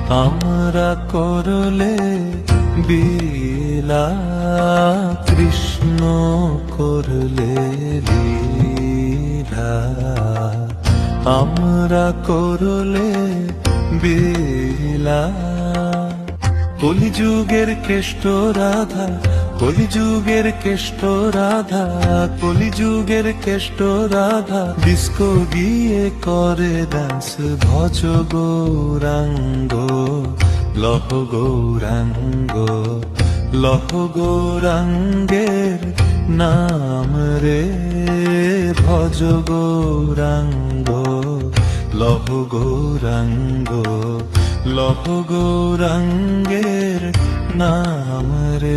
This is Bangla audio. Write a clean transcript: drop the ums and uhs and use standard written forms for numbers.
আমরা করলে লীলা, কৃষ্ণ করলে লীলা। আমরা করলে লীলা। কলিযুগের কেষ্ট রাধা, কলিযুগের কেষ্ট রাধা, কলিযুগের কেষ্ট রাধা, ডিস্কো গিয়ে করে ডান্স। ভজ গৌরাঙ্গ, লহ গৌরাঙ্গ, লহ গৌরাঙ্গের নাম রে। ভজ গৌরাঙ্গ, লহ গৌরাঙ্গ, লহ গৌরাঙ্গের নাম রে।